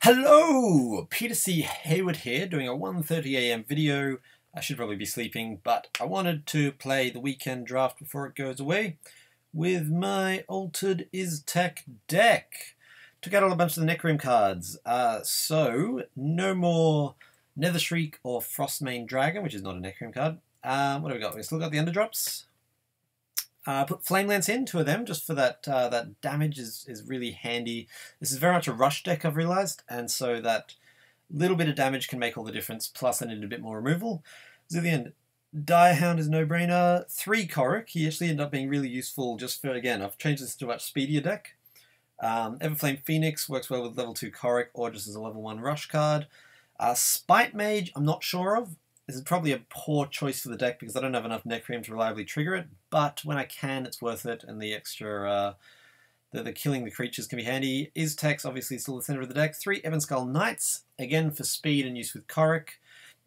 Hello! Peter C. Hayward here, doing a 1:30 AM video. I should probably be sleeping, but I wanted to play the weekend draft before it goes away with my altered Iztech deck. Took out a bunch of the Necroom cards. So, no more Nethershriek or Frostmane Dragon, which is not a Necroom card. What do we got? We still got the Underdrops. Put Flame Lance in, two of them, just for that that damage is really handy. This is very much a rush deck, I've realised, and so that little bit of damage can make all the difference, plus I need a bit more removal. Zillion Direhound is no-brainer. 3 Korok, he actually ended up being really useful just for, again, I've changed this to a much speedier deck. Everflame Phoenix works well with level 2 Korok, or just as a level 1 rush card. Spite Mage, I'm not sure of. This is probably a poor choice for the deck because I don't have enough Necroom to reliably trigger it, but when I can, it's worth it, and the extra, the killing the creatures can be handy. Iztech's obviously still the center of the deck. 3 Ebonskull Knights, again for speed and use with Korok.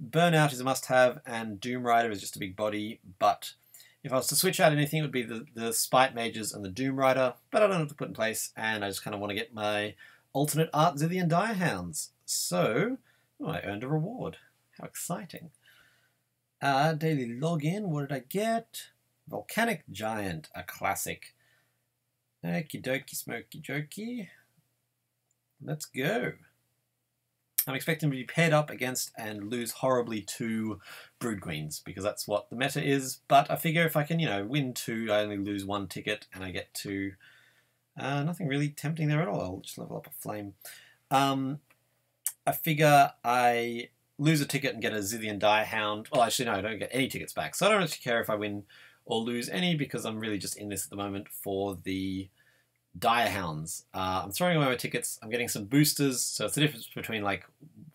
Burnout is a must-have, and Doom Rider is just a big body, but if I was to switch out anything, it would be the Spite Mages and the Doom Rider, but I don't have to put in place, and I just kind of want to get my alternate art Zillion Direhounds. So, I earned a reward. How exciting. Daily login, what did I get? Volcanic Giant, a classic. Okie dokie, smoky jokey. Let's go. I'm expecting to be paired up against and lose horribly to Brood Queens, because that's what the meta is, but I figure if I can, win 2, I only lose 1 ticket, and I get to... nothing really tempting there at all. I'll just level up a flame. I figure I lose a ticket and get a Zillion Direhound. Well, actually, no, I don't get any tickets back. So I don't actually care if I win or lose any because I'm really just in this at the moment for the Direhounds. I'm throwing away my tickets. I'm getting some boosters. So it's the difference between, like,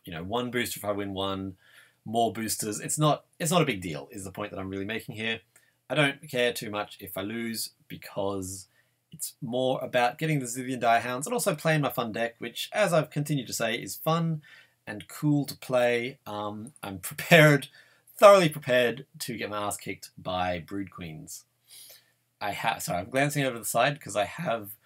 1 booster if I win 1, more boosters. It's not a big deal, is the point that I'm really making here. I don't care too much if I lose because it's more about getting the Zillion Direhounds and also playing my fun deck, which, as I've continued to say, is fun and cool to play. I'm thoroughly prepared to get my ass kicked by Brood Queens. Sorry, I'm glancing over the side because I've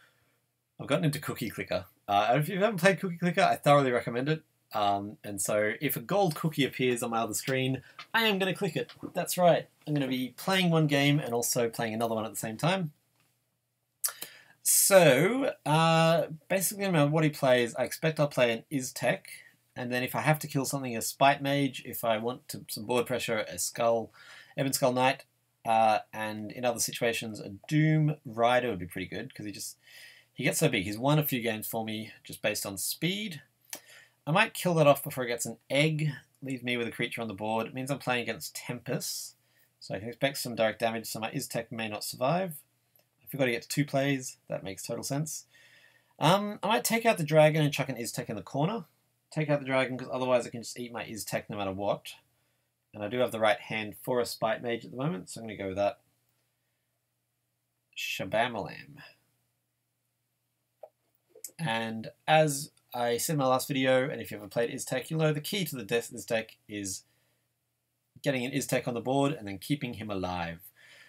gotten into Cookie Clicker. If you haven't played Cookie Clicker, I thoroughly recommend it. And so if a gold cookie appears on my other screen, I am going to click it. That's right. I'm going to be playing one game and also playing another one at the same time. So, basically no matter what he plays, I expect I'll play an Iztech. And then if I have to kill something, a Spite Mage. If I want some board pressure, a Ebonskull Knight. And in other situations, a Doom Rider would be pretty good because he gets so big. He's won a few games for me just based on speed. I might kill that off before it gets an egg. Leave me with a creature on the board. It means I'm playing against Tempest. So I can expect some direct damage, so my Iztech may not survive. If we've got to get to 2 plays, that makes total sense. I might take out the dragon and chuck an Iztech in the corner. Take out the dragon because otherwise I can just eat my Iztech no matter what. And I do have the right hand for a Spite Mage at the moment, so I'm going to go with that. Shabamalam. And as I said in my last video, and if you ever played Iztech, you'll know the key to this deck is getting an Iztech on the board and then keeping him alive.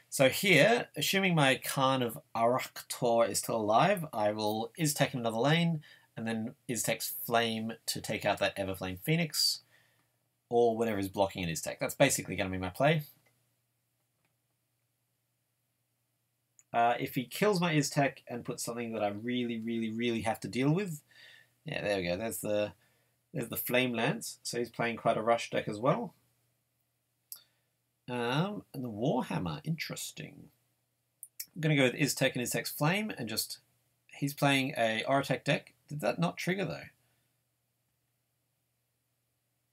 So here, assuming my Khan of Araktor is still alive, I will Iztech in another lane, and then Iztech's Flame to take out that Everflame Phoenix, or whatever is blocking an Iztech. That's basically going to be my play. If he kills my Iztech and puts something that I really, really, really have to deal with, yeah, there we go. There's the Flame Lance. So he's playing quite a rush deck as well. And the Warhammer, interesting. I'm going to go with Iztech and Iztech's Flame, and just, he's playing a Aurotech deck. Did that not trigger though?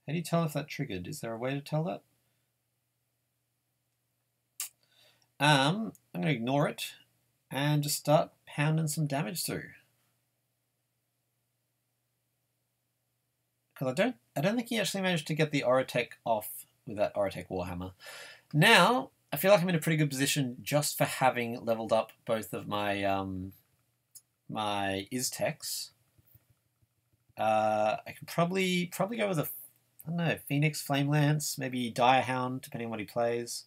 How do you tell if that triggered? Is there a way to tell that? I'm going to ignore it and just start pounding some damage through. Because I don't think he actually managed to get the Aurotech off with that Aurotech Warhammer. Now, I feel like I'm in a pretty good position just for having leveled up both of my my Iztechs. I can probably go with a, I don't know, Phoenix, Flame Lance, maybe Direhound, depending on what he plays.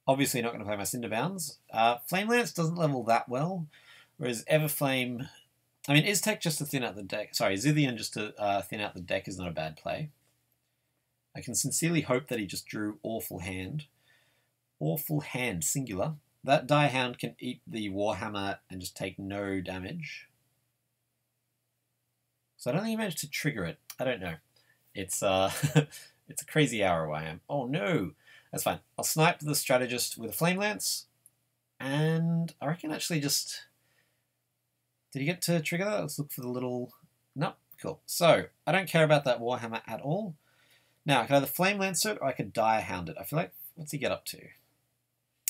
Obviously not going to play my Cinderbounds. Flame Lance doesn't level that well, whereas Everflame I mean, Iztech just to thin out the deck. Sorry, Zithian just to thin out the deck is not a bad play. I can sincerely hope that he just drew awful hand. Awful hand, singular. That Direhound can eat the Warhammer and just take no damage. So I don't think he managed to trigger it. I don't know. It's it's a crazy hour where I am. Oh no! That's fine. I'll snipe the Strategist with a Flame Lance. And I reckon actually just... Did he get to trigger that? Let's look for the little... Nope. Cool. So, I don't care about that Warhammer at all. Now, I could either Flame Lance it or I could Direhound it. I feel like... What's he get up to?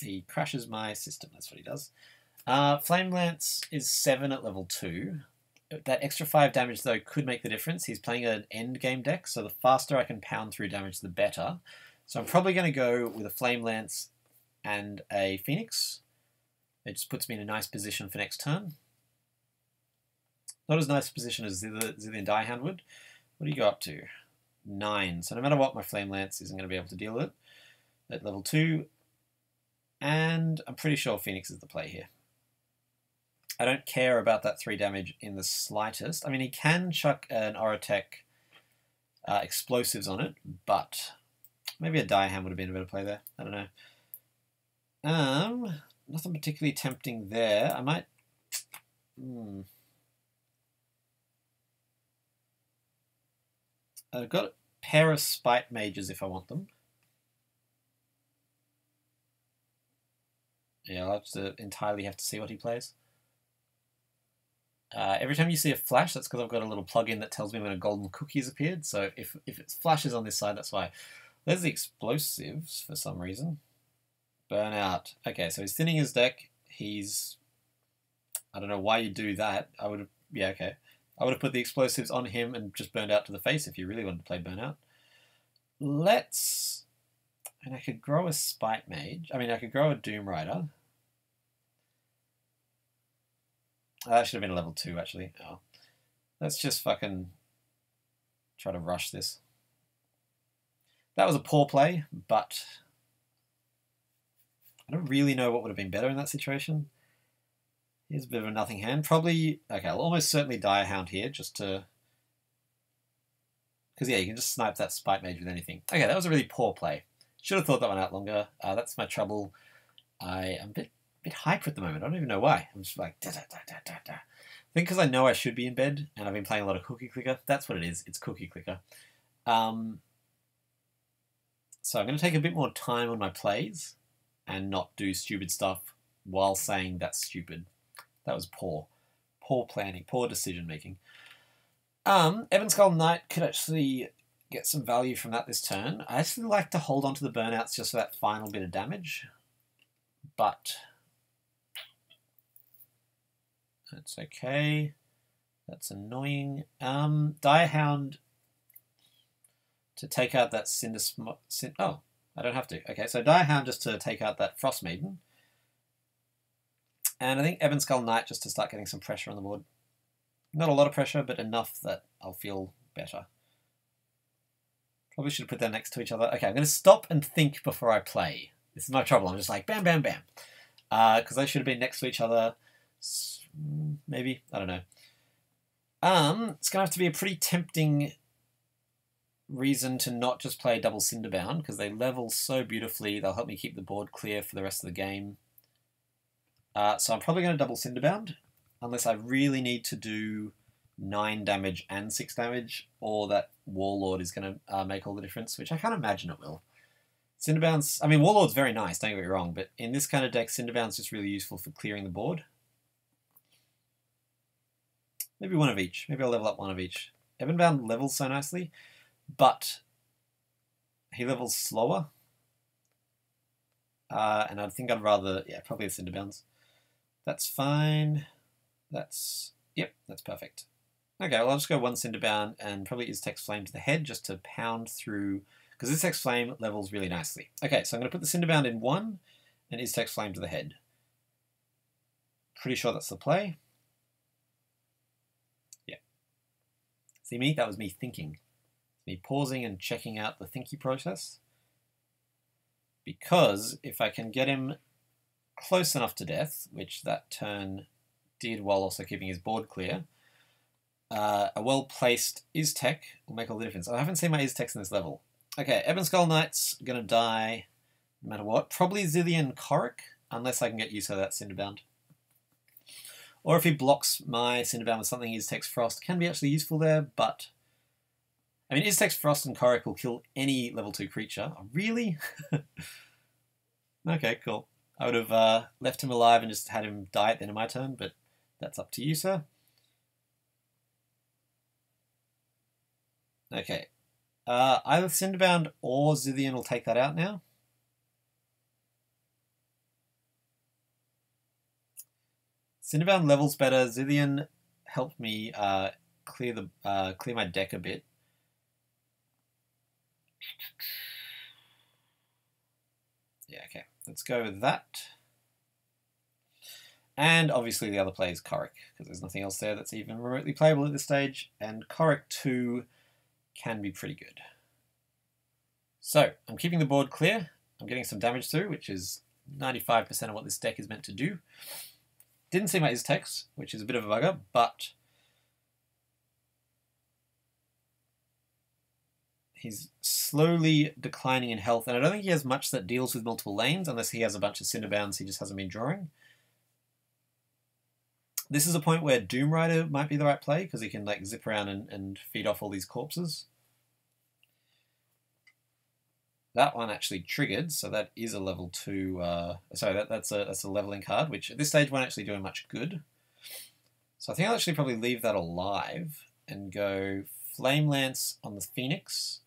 He crashes my system. That's what he does. Flame Lance is 7 at level 2. That extra 5 damage, though, could make the difference. He's playing an end game deck, so the faster I can pound through damage, the better. So I'm probably going to go with a Flame Lance and a Phoenix. It just puts me in a nice position for next turn. Not as nice a position as Zillion Direhound would. What do you go up to? 9. So no matter what, my Flame Lance isn't going to be able to deal with it at level 2. And I'm pretty sure Phoenix is the play here. I don't care about that 3 damage in the slightest. I mean, he can chuck an Orotech explosives on it, but maybe a Direhound would have been a better play there. I don't know. Nothing particularly tempting there. I might... I've got a pair of Spite Mages if I want them. Yeah, I'll entirely have to see what he plays. Every time you see a flash, that's because I've got a little plugin that tells me when a golden cookie has appeared. So if it flashes on this side, that's why. There's the explosives for some reason. Burnout. Okay, so he's thinning his deck. He's... I don't know why you do that. I would have... Yeah, okay. I would have put the explosives on him and just burned out to the face if you really wanted to play Burnout. Let's... And I could grow a Spite Mage. I mean, I could grow a Doom Rider. That should have been a level 2, actually. Oh. Let's just fucking try to rush this. That was a poor play, but I don't really know what would have been better in that situation. Here's a bit of a nothing hand. Probably... Okay, I'll almost certainly Direhound here, just to... Because, yeah, you can just snipe that Spite Mage with anything. Okay, that was a really poor play. Should have thought that one out longer. That's my trouble. I am a bit hyper at the moment. I don't even know why. I'm just like... Da, da, da, da, da, da. I think because I know I should be in bed, and I've been playing a lot of Cookie Clicker. That's what it is. It's Cookie Clicker. So I'm going to take a bit more time on my plays and not do stupid stuff while saying that's stupid. That was poor. Poor planning, poor decision making. Ebon Skull Knight could actually get some value from that this turn. I actually like to hold on to the burnouts just for that final bit of damage. But that's okay. That's annoying. Direhound to take out that oh, I don't have to. Okay, so Direhound just to take out that Frost Maiden. And I think Ebon Skull Knight just to start getting some pressure on the board. Not a lot of pressure, but enough that I'll feel better. Probably should have put them next to each other. Okay, I'm going to stop and think before I play. This is my trouble. I'm just like, bam, bam, bam. Because they should have been next to each other. Maybe. I don't know. It's going to have to be a pretty tempting reason to not just play double Cinderbound, because they level so beautifully. They'll help me keep the board clear for the rest of the game. So I'm probably going to double Cinderbound, unless I really need to do 9 damage and 6 damage, or that Warlord is going to make all the difference, which I can't imagine it will. Cinderbound's... I mean, Warlord's very nice, don't get me wrong, but in this kind of deck, Cinderbound's just really useful for clearing the board. Maybe one of each. Maybe I'll level up one of each. Ebonbound levels so nicely, but he levels slower. And I think I'd rather... Yeah, probably the Cinderbounds. That's fine. That's... Yep, that's perfect. Okay, well, I'll just go one Cinderbound and probably Iztech Flame to the head just to pound through... Because Iztech Flame levels really nicely. Okay, so I'm going to put the Cinderbound in 1 and Iztech Flame to the head. Pretty sure that's the play. Yeah. See me? That was me thinking. Me pausing and checking out the thinky process. Because if I can get him close enough to death, which that turn did while also keeping his board clear, a well-placed Iztech will make all the difference. I haven't seen my Iztechs in this level. Okay, Ebon Skull Knight's going to die no matter what. Probably Zillion Korik, unless I can get use of that Cinderbound. Or if he blocks my Cinderbound with something, Iztech's Frost can be actually useful there, but... I mean, Iztech's Frost and Korik will kill any level 2 creature. Oh, really? Okay, cool. I would have left him alive and just had him die at the end of my turn, but that's up to you, sir. Okay. Either Cinderbound or Zillion will take that out now. Cinderbound levels better. Zillion helped me clear my deck a bit. Yeah, okay. Let's go with that. And obviously the other play is Korik, because there's nothing else there that's even remotely playable at this stage. And Korik 2 can be pretty good. So, I'm keeping the board clear. I'm getting some damage through, which is 95% of what this deck is meant to do. Didn't see my Iztechs, which is a bit of a bugger, but he's slowly declining in health, and I don't think he has much that deals with multiple lanes, unless he has a bunch of Cinderbounds he just hasn't been drawing. This is a point where Doom Rider might be the right play, because he can like zip around and feed off all these corpses. That one actually triggered, so that is a level 2... sorry, that's a leveling card, which at this stage won't actually do him much good. So I think I'll actually probably leave that alive and go Flame Lance on the Phoenix.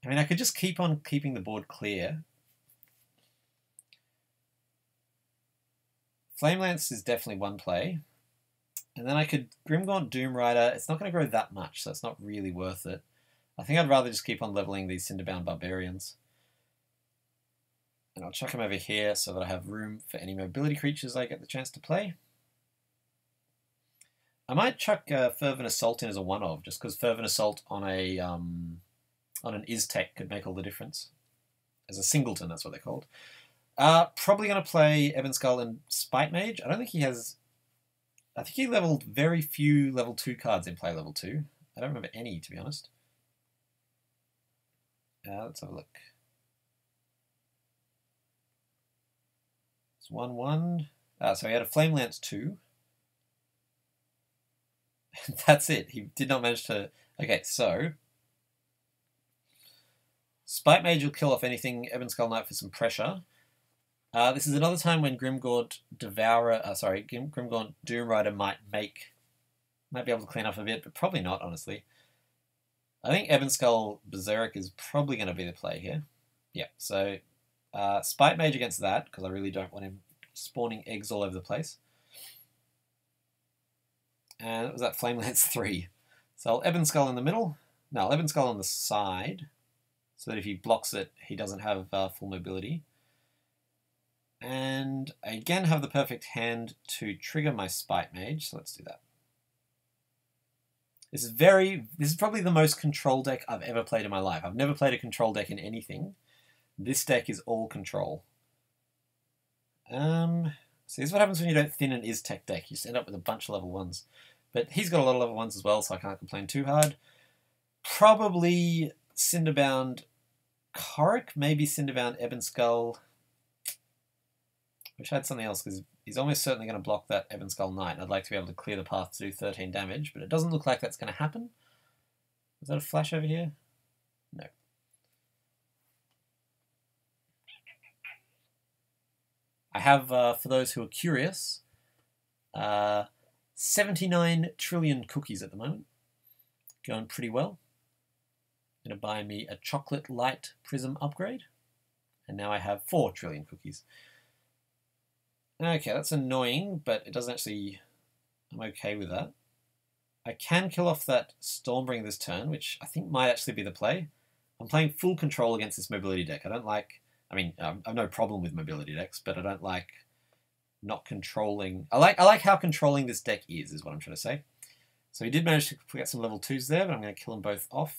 I mean, I could just keep on keeping the board clear. Flame Lance is definitely one play. And then I could Grimgaunt Doom Rider. It's not going to grow that much, so it's not really worth it. I think I'd rather just keep on leveling these Cinderbound Barbarians. And I'll chuck them over here so that I have room for any mobility creatures I get the chance to play. I might chuck Fervent Assault in as a one-of, just because Fervent Assault on an Iztech could make all the difference. As a singleton, that's what they're called. Probably going to play Ebon Skull and Spite Mage. I don't think he has... I think he leveled very few level 2 cards in play level 2. I don't remember any, to be honest. Let's have a look. It's 1-1. So he had a Flame Lance 2. That's it. He did not manage to... Okay, so... Spite Mage will kill off anything Ebon Skull Knight for some pressure. This is another time when Grimgaunt Grimgaunt Doom Rider might be able to clean up a bit, but probably not, honestly. I think Ebon Skull Berserk is probably going to be the play here. Yeah, so Spite Mage against that, because I really don't want him spawning eggs all over the place. And it was that Flame Lance 3. So I'll Ebon Skull in the middle. No, I'll Ebon Skull on the side, so that if he blocks it, he doesn't have full mobility. And I again have the perfect hand to trigger my Spite Mage, so let's do that. This is probably the most control deck I've ever played in my life. I've never played a control deck in anything. This deck is all control. So this is what happens when you don't thin an Iztech deck. You just end up with a bunch of level 1s. But he's got a lot of level 1s as well, so I can't complain too hard. Probably Cinderbound Korik, maybe Cinderbound Ebon Skull. Wish I had something else, because he's almost certainly going to block that Ebon Skull Knight. I'd like to be able to clear the path to do 13 damage, but it doesn't look like that's going to happen. Is that a flash over here? No. I have, for those who are curious, 79 trillion cookies at the moment. Going pretty well. Going to buy me a chocolate light prism upgrade. And now I have 4 trillion cookies. Okay, that's annoying, but it doesn't actually... I'm okay with that. I can kill off that Stormbringer this turn, which I think might actually be the play. I'm playing full control against this mobility deck. I don't like... I mean, I've no problem with mobility decks, but I don't like not controlling... I like how controlling this deck is what I'm trying to say. So he did manage to get some level 2s there, but I'm going to kill them both off.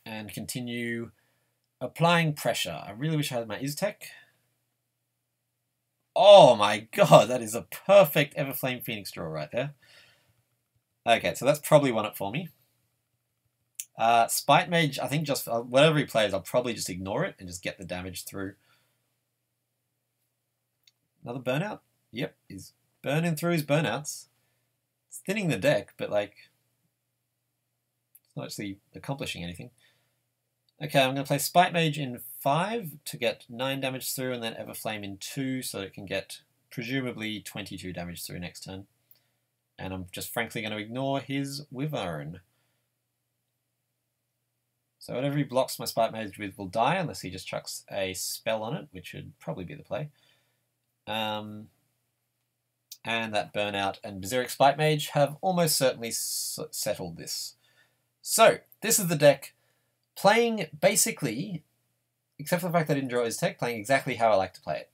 And continue... applying pressure. I really wish I had my Iztech. Oh my god, that is a perfect Everflame Phoenix draw right there. Okay, so that's probably won it for me. Spite Mage, I think just whatever he plays, I'll probably just ignore it and just get the damage through. Another burnout? Yep, he's burning through his burnouts. It's thinning the deck, but like, it's not actually accomplishing anything. Okay, I'm going to play Spite Mage in 5 to get 9 damage through, and then Everflame in 2 so it can get presumably 22 damage through next turn. And I'm just frankly going to ignore his Wyvern. So whatever he blocks my Spite Mage with will die, unless he just chucks a spell on it, which would probably be the play. And that Burnout and Berserk Spite Mage have almost certainly settled this. So, this is the deck playing basically, except for the fact that I didn't draw Iztech, playing exactly how I like to play it.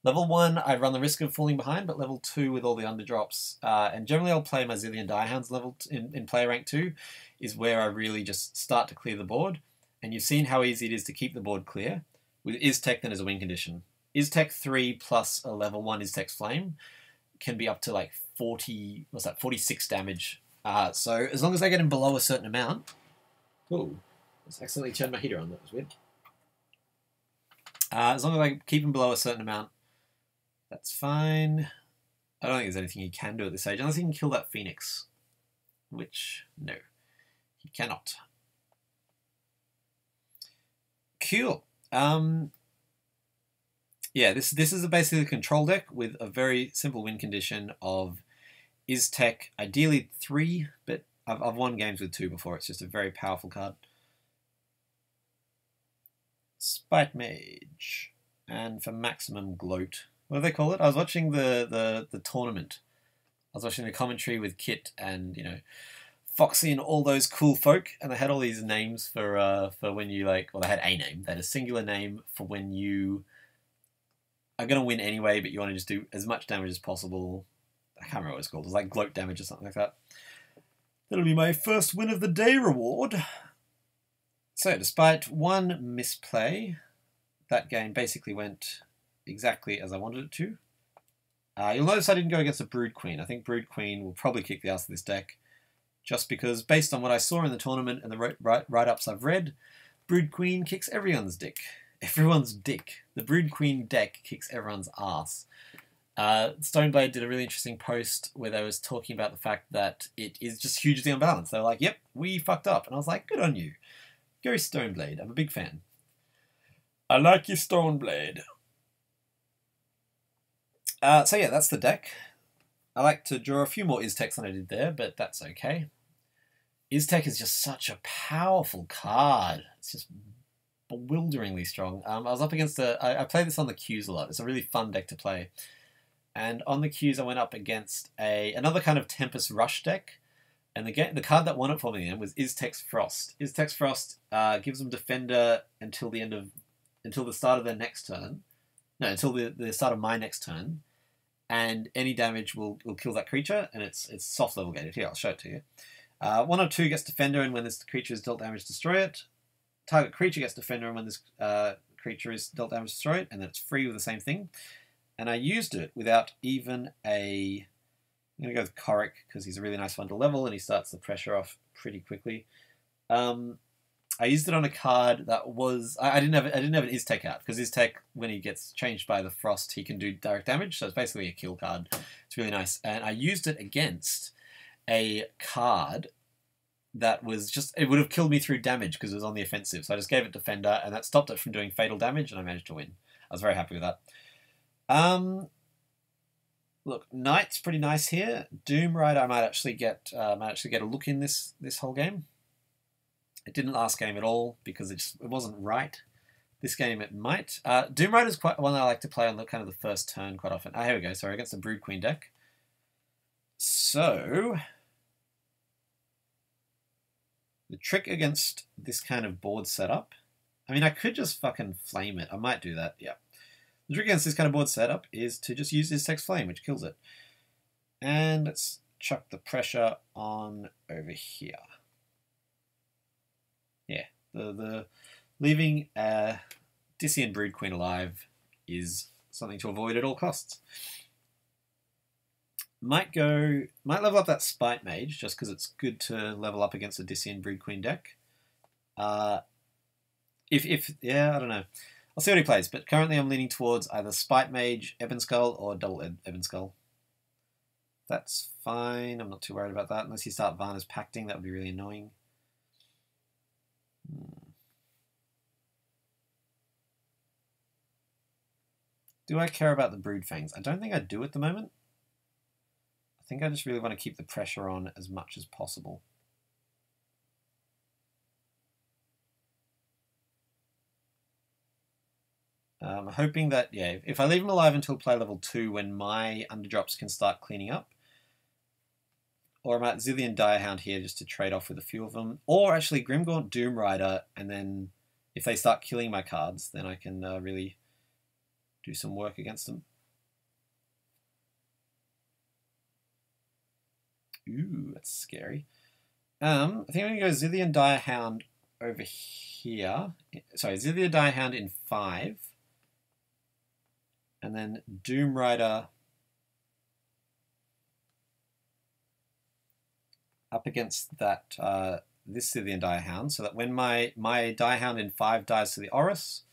Level 1, I run the risk of falling behind, but level 2 with all the underdrops, and generally I'll play my Zillion Diehounds level in player rank 2, is where I really just start to clear the board, and you've seen how easy it is to keep the board clear. With Iztech then as a win condition. Iztech 3 plus a level 1 Iztech Flame can be up to like 46 damage. So as long as I get him below a certain amount... Ooh, I just accidentally turned my heater on, that was weird. As long as I keep him below a certain amount, that's fine. I don't think there's anything he can do at this stage, unless he can kill that Phoenix. Which, no, he cannot. Cool. Yeah, this is basically a control deck with a very simple win condition of Iztech, ideally 3, but I've won games with 2 before. It's just a very powerful card. Spite Mage. And for maximum gloat. What do they call it? I was watching the tournament. I was watching the commentary with Kit and, you know, Foxy and all those cool folk, and they had all these names for when you like, well, they had a name. They had a singular name for when you are going to win anyway, but you want to just do as much damage as possible. I can't remember what it's called. It was like gloat damage or something like that. That'll be my first win of the day reward. So, despite one misplay, that game basically went exactly as I wanted it to. You'll notice I didn't go against a Brood Queen. I think Brood Queen will probably kick the ass of this deck, just because, based on what I saw in the tournament and the write-ups I've read, Brood Queen kicks everyone's dick. Everyone's dick. The Brood Queen deck kicks everyone's ass. Stoneblade did a really interesting post where they was talking about the fact that it is just hugely unbalanced. They were like, yep, we fucked up. And I was like, good on you. Go Stoneblade. I'm a big fan. I like your Stoneblade. So yeah, that's the deck. I like to draw a few more Iztechs than I did there, but that's okay. Iztech is just such a powerful card. It's just bewilderingly strong. I was up against I play this on the queues a lot. It's a really fun deck to play. And on the queues I went up against another kind of Tempest Rush deck. And the card that won it for me in the end was Iztech's Frost. Iztech's Frost gives them Defender until the start of their next turn. No, until the start of my next turn. And any damage will kill that creature, and it's soft level gated. Here, I'll show it to you. 1 or 2 gets Defender, and when this creature is dealt damage, destroy it. Target creature gets Defender, and when this creature is dealt damage, destroy it, and then it's free with the same thing. And I used it without even I'm going to go with Korik, because he's a really nice one to level, and he starts the pressure off pretty quickly. I used it on a card that was... I didn't have an Iztech out, because Iztech, when he gets changed by the Frost, he can do direct damage, so it's basically a kill card. It's really nice. And I used it against a card that was just... It would have killed me through damage, because it was on the offensive. So I just gave it Defender, and that stopped it from doing fatal damage, and I managed to win. I was very happy with that. Look, Knight's pretty nice here. Doom Rider, I might actually get a look in this whole game. It didn't last game at all because it wasn't right. This game it might. Doom Rider is quite one I like to play on the kind of the first turn quite often. Here we go. Sorry, against the Brood Queen deck. So the trick against this kind of board setup. I mean, I could just fucking flame it. I might do that. Yeah. The trick against this kind of board setup is to just use Iztech's Flame, which kills it. And let's chuck the pressure on over here. Yeah, the leaving Dissy and Brood Queen alive is something to avoid at all costs. Might level up that Spite Mage, just because it's good to level up against a Dissian Brood Queen deck. Yeah, I don't know. I'll see what he plays, but currently I'm leaning towards either Spite Mage, Ebon Skull, or double Ebon Skull. That's fine, I'm not too worried about that, unless you start Varna's Pacting, that would be really annoying. Do I care about the Brood Fangs? I don't think I do at the moment. I think I just really want to keep the pressure on as much as possible. I'm hoping that, yeah, if I leave him alive until play level 2 when my underdrops can start cleaning up, or I might Zillion Direhound here just to trade off with a few of them, or actually Grimgaunt Doom Rider, and then if they start killing my cards, then I can really do some work against them. Ooh, that's scary. I think I'm going to go Zillion Direhound over here. Sorry, Zillion Direhound in 5. And then Doom Rider up against that this Zillion Direhound, so that when my Direhound in 5 dies to the Oris,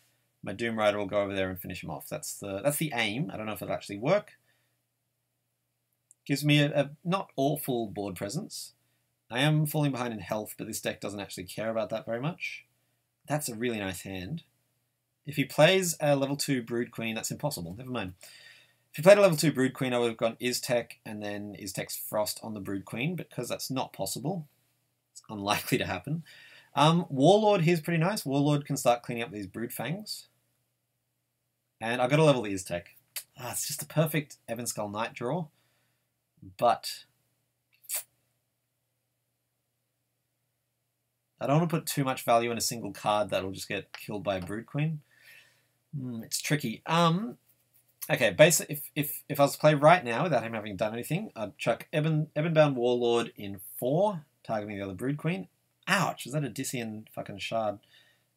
my Doom Rider will go over there and finish him off. That's the aim. I don't know if it'll actually work. Gives me a not awful board presence. I am falling behind in health, but this deck doesn't actually care about that very much. That's a really nice hand. If he plays a level 2 Brood Queen, that's impossible. Never mind. If he played a level 2 Brood Queen, I would have gone Iztech and then Iztech's Frost on the Brood Queen, because that's not possible. It's unlikely to happen. Warlord here's pretty nice. Warlord can start cleaning up these Brood Fangs. And I've got to level the Iztech. It's just a perfect Ebon Skull Knight draw. But I don't want to put too much value in a single card that'll just get killed by a Brood Queen. It's tricky. Okay, basically, if I was to play right now without him having done anything, I'd chuck Ebonbound Warlord in 4, targeting the other Brood Queen. Ouch! Is that a Dissian fucking shard?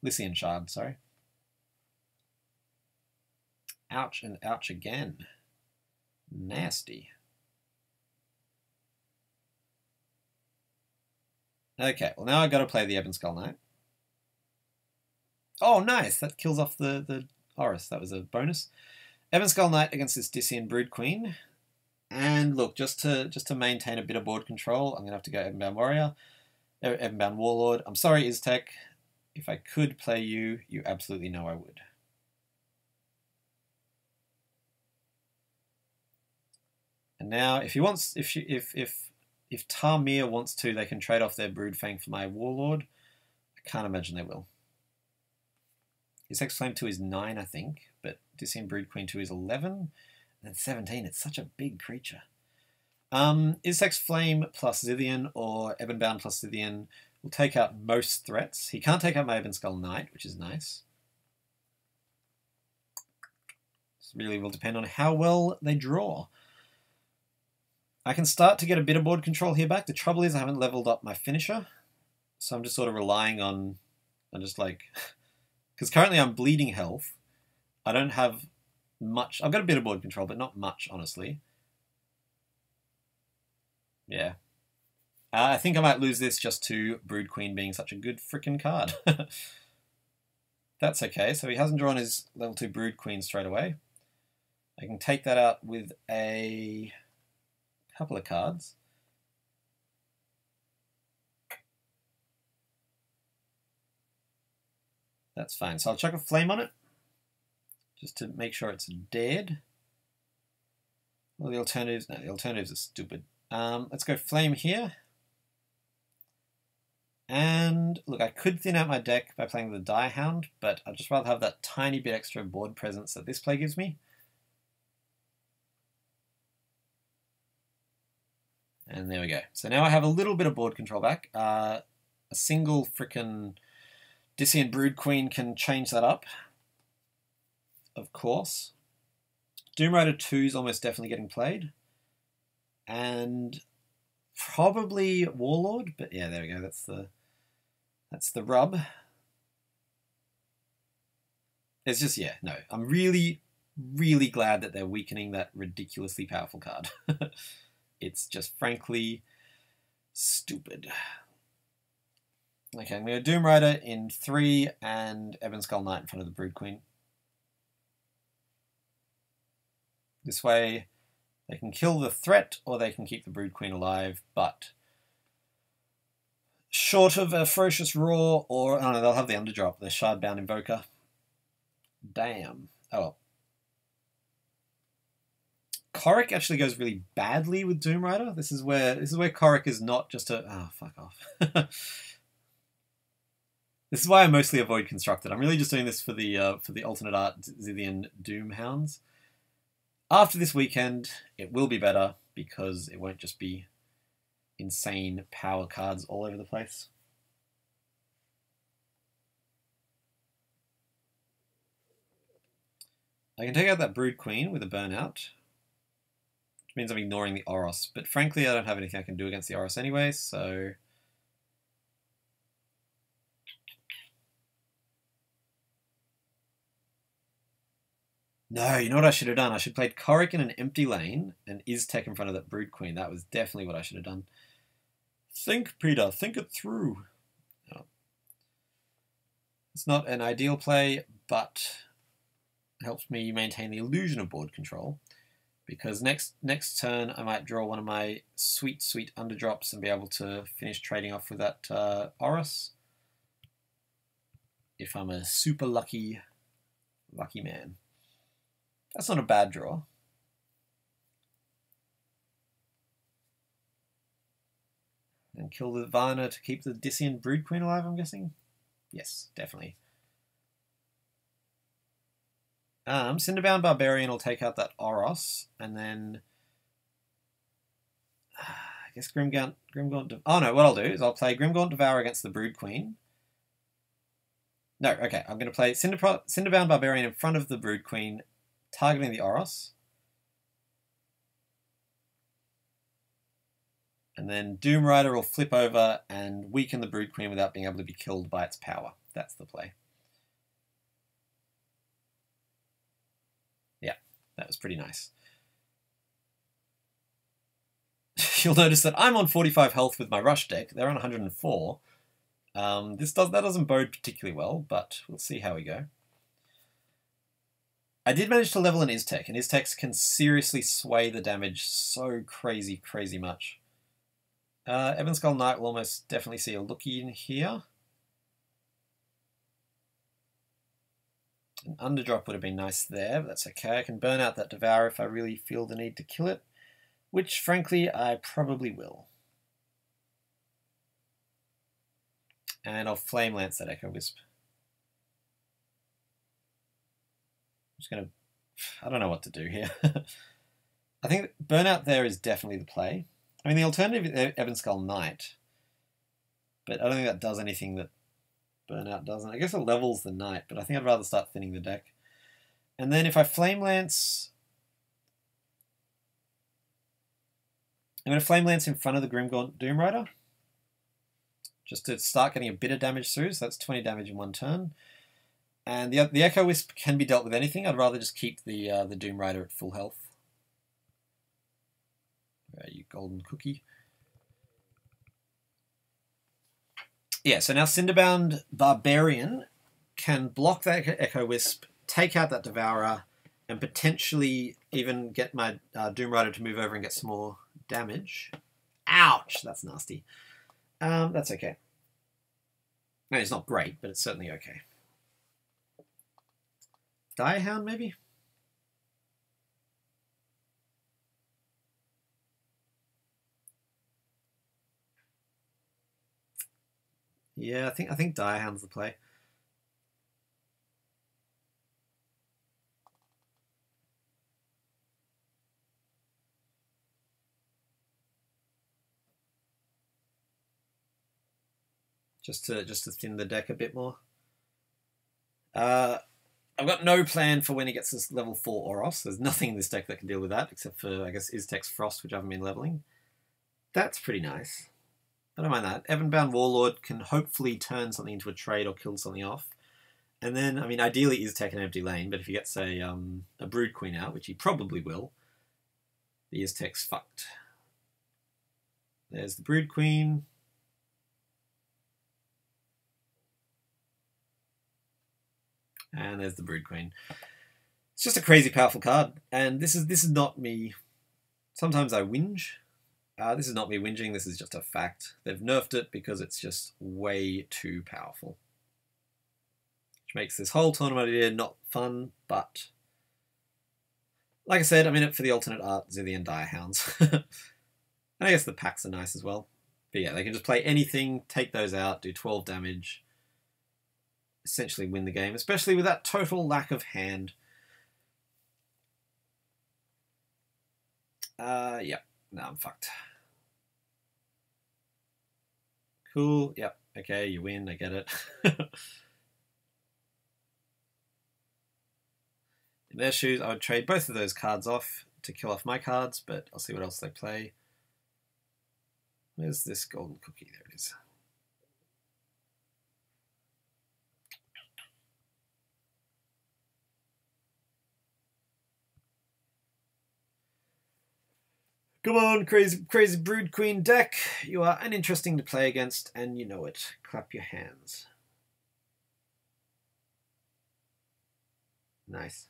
Lycian shard, sorry. Ouch and ouch again. Nasty. Okay, well now I've got to play the Ebon Skull Knight. Oh, nice! That kills off the Horus. That was a bonus. Ebon Skull Knight against this Dissian Brood Queen. And look, just to maintain a bit of board control, I'm going to have to go Ebonbound Warrior. Ebonbound Warlord. I'm sorry, Iztech. If I could play you, you absolutely know I would. And now, if Tarmir wants to, they can trade off their Broodfang for my Warlord. I can't imagine they will. Iztech's Flame 2 is 9, I think, but Dissian Brood Queen 2 is 11, and then 17. It's such a big creature. Iztech's Flame plus Zillion or Ebonbound plus Zillion will take out most threats. He can't take out my Ebon Skull Knight, which is nice. This really will depend on how well they draw. I can start to get a bit of board control here back. The trouble is I haven't leveled up my finisher, so I'm just sort of relying on just like... Because currently I'm bleeding health. I don't have much... I've got a bit of board control, but not much, honestly. Yeah. I think I might lose this just to Brood Queen being such a good frickin' card. That's okay. So he hasn't drawn his level 2 Brood Queen straight away. I can take that out with a couple of cards. That's fine. So I'll chuck a flame on it, just to make sure it's dead. Well, the alternatives, no, the alternatives are stupid. Let's go flame here. And look, I could thin out my deck by playing the Direhound, but I'd just rather have that tiny bit extra board presence that this play gives me. And there we go. So now I have a little bit of board control back. A single frickin' Dissian Brood Queen can change that up, of course. Doom Rider 2 is almost definitely getting played. And probably Warlord, but yeah, there we go. That's the rub. It's just, yeah, no. I'm really, really glad that they're weakening that ridiculously powerful card. It's just frankly stupid. Okay, I'm going to Doom Rider in 3 and Ebon Skull Knight in front of the Brood Queen. This way they can kill the threat or they can keep the Brood Queen alive, but short of a Ferocious Roar or... oh no, they'll have the Underdrop, the Shardbound Invoker. Damn. Oh well. Korok actually goes really badly with Doom Rider. This is where Korok is not just a... oh, fuck off. This is why I mostly avoid Constructed. I'm really just doing this for the alternate art Zillion Doom Hounds. After this weekend, it will be better because it won't just be insane power cards all over the place. I can take out that Brood Queen with a Burnout, which means I'm ignoring the Oros. But frankly, I don't have anything I can do against the Oros anyway, so... no, you know what I should have done? I should have played Korok in an empty lane and Iztech in front of that Brood Queen. That was definitely what I should have done. Think, Peter. Think it through. Oh. It's not an ideal play, but it helps me maintain the illusion of board control. Because next turn, I might draw one of my sweet, sweet underdrops and be able to finish trading off with that Oros. If I'm a super lucky man. That's not a bad draw. And kill the Varna to keep the Dissian Brood Queen alive, I'm guessing? Yes, definitely. Cinderbound Barbarian will take out that Oros, and then... I guess Grimgaunt... oh no, what I'll do is I'll play Grimgaunt Devourer against the Brood Queen. No, okay, I'm going to play Cinderbound Barbarian in front of the Brood Queen, targeting the Oros. And then Doom Rider will flip over and weaken the Brood Queen without being able to be killed by its power. That's the play. Yeah, that was pretty nice. You'll notice that I'm on 45 health with my Rush deck. They're on 104. That doesn't bode particularly well, but we'll see how we go. I did manage to level an Iztech, and Iztechs can seriously sway the damage so crazy, crazy much. Ebon Skull Knight will almost definitely see a lookie in here. An Underdrop would have been nice there, but that's okay. I can burn out that Devourer if I really feel the need to kill it, which, frankly, I probably will. And I'll Flame Lance that Echo Wisp. I'm just going to... I don't know what to do here. I think Burnout there is definitely the play. I mean, the alternative is Ebon Skull Knight, but I don't think that does anything that Burnout doesn't. I guess it levels the Knight, but I think I'd rather start thinning the deck. And then if I Flame Lance... I'm going to Flame Lance in front of the Grimgaunt Doom Rider, just to start getting a bit of damage through, so that's 20 damage in one turn. And the Echo Wisp can be dealt with anything. I'd rather just keep the Doom Rider at full health. You golden cookie. Yeah, so now Cinderbound Barbarian can block that Echo Wisp, take out that Devourer, and potentially even get my Doom Rider to move over and get some more damage. Ouch! That's nasty. That's okay. No, it's not great, but it's certainly okay. Direhound, maybe? Yeah, I think Direhound's the play. Just to thin the deck a bit more. I've got no plan for when he gets this level 4 Oros. There's nothing in this deck that can deal with that, except for, I guess, Iztech's Frost, which I haven't been leveling. That's pretty nice. I don't mind that. Ebonbound Warlord can hopefully turn something into a trade or kill something off. And then, I mean, ideally Iztech an empty lane, but if he gets a Brood Queen out, which he probably will, the Iztech's fucked. There's the Brood Queen. And there's the Brood Queen. It's just a crazy powerful card, and this is not me. Sometimes I whinge. This is not me whinging, this is just a fact. They've nerfed it because it's just way too powerful. Which makes this whole tournament idea not fun, but like I said, I'm in it for the alternate art, Zillion Direhounds. And I guess the packs are nice as well. But yeah, they can just play anything, take those out, do 12 damage, essentially win the game, especially with that total lack of hand. Yep. No, I'm fucked. Cool. Yep. Okay, you win. I get it. In their shoes, I would trade both of those cards off to kill off my cards, but I'll see what else they play. Where's this golden cookie? There it is. Come on, crazy Brood Queen deck. You are uninteresting to play against, and you know it. Clap your hands. Nice.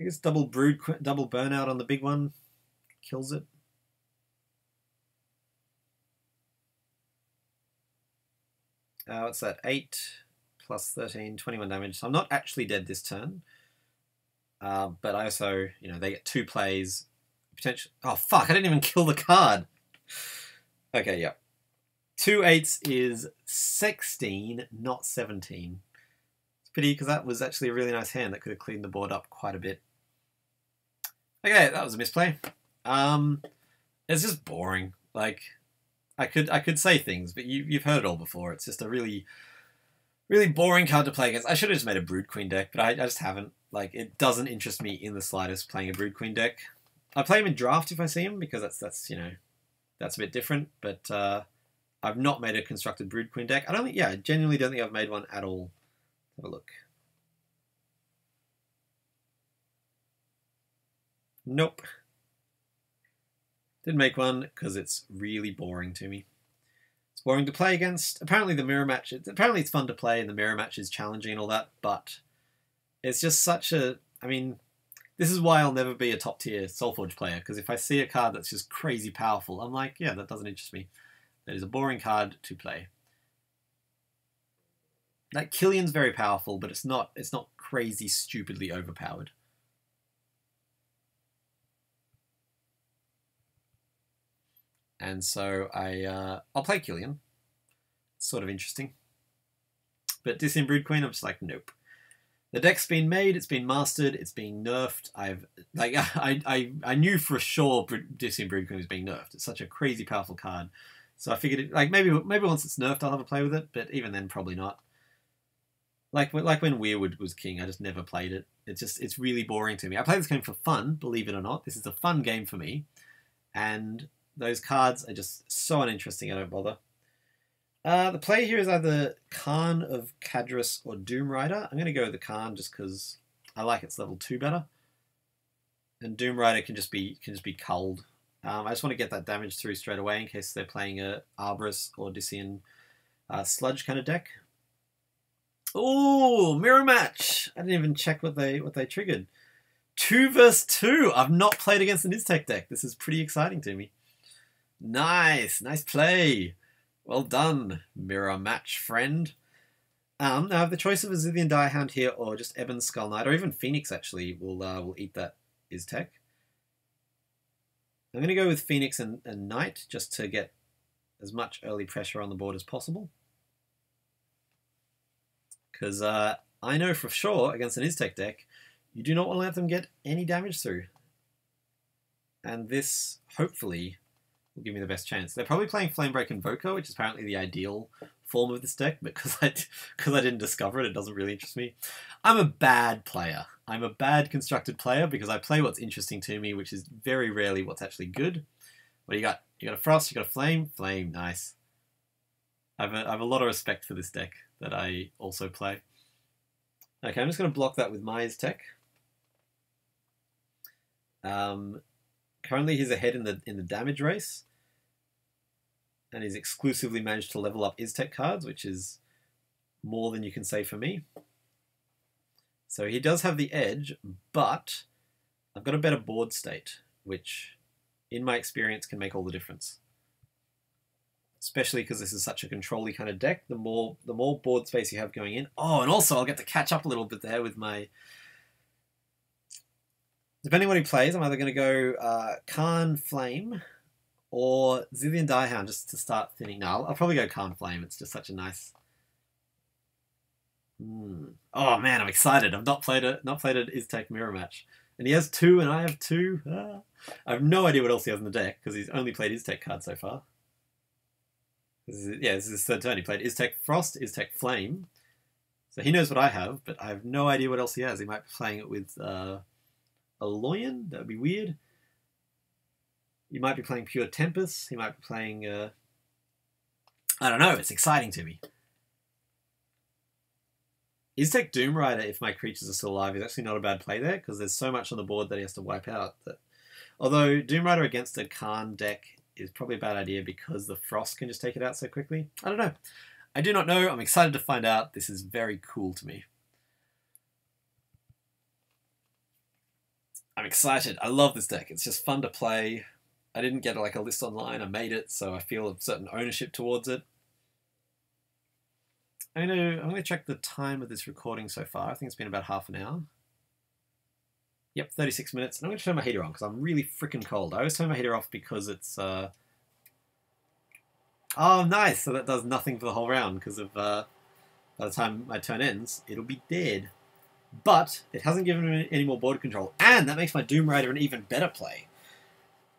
I guess double burnout on the big one kills it. What's that? 8 plus 13, 21 damage. So I'm not actually dead this turn. But I also, you know, they get 2 plays. Potential. Oh, fuck, I didn't even kill the card. Okay, yeah. 2 8s is 16, not 17. It's a pity, because that was actually a really nice hand that could have cleaned the board up quite a bit. Okay, that was a misplay. It's just boring. Like, I could say things, but you've heard it all before. It's just a really boring card to play against. I should have just made a Brood Queen deck, but I just haven't. Like, it doesn't interest me in the slightest playing a Brood Queen deck. I play him in draft if I see him, because that's you know, that's a bit different. But I've not made a constructed Brood Queen deck. I genuinely don't think I've made one at all. Have a look. Nope. Didn't make one because it's really boring to me. It's boring to play against. Apparently the mirror match, apparently it's fun to play and the mirror match is challenging and all that, but it's just such a, I mean, this is why I'll never be a top tier Solforge player, because if I see a card that's just crazy powerful, I'm like, yeah, that doesn't interest me. That is a boring card to play. Like, Killian's very powerful, but it's not crazy stupidly overpowered. And so I'll play Killian. It's sort of interesting. But Dissin Brood Queen, I'm just like, nope. The deck's been made, it's been mastered, it's being nerfed. I knew for sure Dissin Brood Queen was being nerfed. It's such a crazy powerful card. So I figured, maybe once it's nerfed, I'll have a play with it. But even then, probably not. Like when Weirwood was king, I just never played it. It's really boring to me. I play this game for fun, believe it or not. This is a fun game for me. And those cards are just so uninteresting, I don't bother. The play here is either Khan of Cadras or Doom Rider. I'm going to go with the Khan just because I like its level 2 better. And Doom Rider can just be culled. I just want to get that damage through straight away in case they're playing a Arborist or Dissian Sludge kind of deck. Oh, mirror match! I didn't even check what they triggered. 2 versus 2. I've not played against an Iztech deck. This is pretty exciting to me. Nice play. Well done, mirror match friend. Now I have the choice of a Zillion Direhound here, or just Ebon's Skull Knight, or even Phoenix. Actually, will eat that Iztech. I'm going to go with Phoenix and Knight just to get as much early pressure on the board as possible. Because I know for sure against an Iztech deck, you do not want to let them get any damage through. And this, hopefully, will give me the best chance. They're probably playing Flamebreak Invoker, which is apparently the ideal form of this deck, but because I didn't discover it, it doesn't really interest me. I'm a bad player. I'm a bad constructed player because I play what's interesting to me, which is very rarely what's actually good. What do you got? You got a Frost, you got a Flame. Flame, nice. I have a lot of respect for this deck that I also play. Okay, I'm just going to block that with my Iztech. Currently he's ahead in the damage race. And he's exclusively managed to level up Iztech cards, which is more than you can say for me. So he does have the edge, but I've got a better board state, which in my experience can make all the difference. Especially because this is such a control-y kind of deck, the more board space you have going in. Oh, and also I'll get to catch up a little bit there with my... Depending on what he plays, I'm either going to go Khan Flame or Zillion Diehound just to start thinning. No, I'll probably go Khan Flame. It's just such a nice... Oh man, I'm excited. I've not played an Iztech mirror match. And he has 2 and I have 2. I have no idea what else he has in the deck because he's only played Iztech cards so far. This is his third turn. He played Iztech Frost, Iztech Flame. So he knows what I have, but I have no idea what else he has. He might be playing it with a Loyan. That would be weird. He might be playing Pure Tempest. He might be playing... I don't know. It's exciting to me. Iztech Doom Rider, if my creatures are still alive, is actually not a bad play there, because there's so much on the board that he has to wipe out. That, although Doom Rider against a Khan deck is probably a bad idea because the Frost can just take it out so quickly. I don't know. I do not know. I'm excited to find out. This is very cool to me. I'm excited. I love this deck. It's just fun to play. I didn't get like a list online. I made it, so I feel a certain ownership towards it. I'm gonna check the time of this recording so far. I think it's been about half an hour. Yep, 36 minutes. And I'm going to turn my heater on because I'm really freaking cold. I always turn my heater off because it's... Oh, nice! So that does nothing for the whole round because of... by the time my turn ends, it'll be dead. But it hasn't given me any more board control. And that makes my Doom Rider an even better play.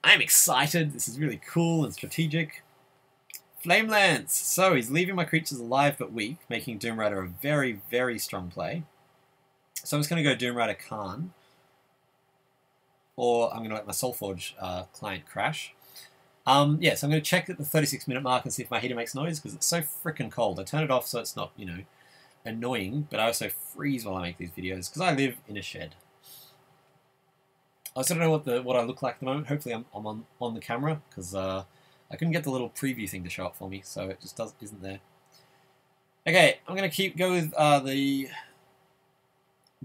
I'm excited. This is really cool and strategic. Flame Lance! So he's leaving my creatures alive but weak, making Doom Rider a very, very strong play. So I'm just going to go Doom Rider Khan. Or I'm going to let my Solforge client crash. Yeah, so I'm going to check at the 36-minute mark and see if my heater makes noise, because it's so freaking cold. I turn it off so it's not, you know, annoying, but I also freeze while I make these videos, because I live in a shed. I also don't know what I look like at the moment. Hopefully I'm on the camera, because I couldn't get the little preview thing to show up for me, so it just isn't there. Okay, I'm going to go with the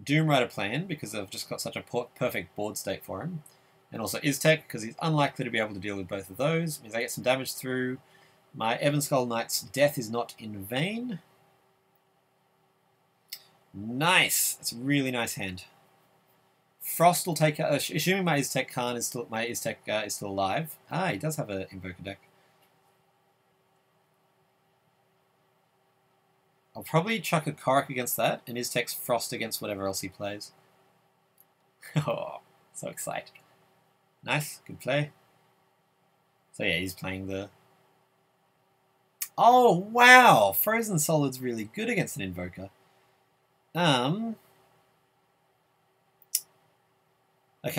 Doom Rider plan, because I've just got such a perfect board state for him. And also Iztech, because he's unlikely to be able to deal with both of those. It means I get some damage through. My Ebon Skull Knight's death is not in vain. Nice! That's a really nice hand. Frost will take out, assuming my Iztech Khan is still, is still alive. Ah, he does have an Invoker deck. I'll probably chuck a Korok against that, and Iztech's Frost against whatever else he plays. Oh, so excited. Nice, good play. So yeah, he's playing the... Oh, wow! Frozen Solid's really good against an Invoker. Okay,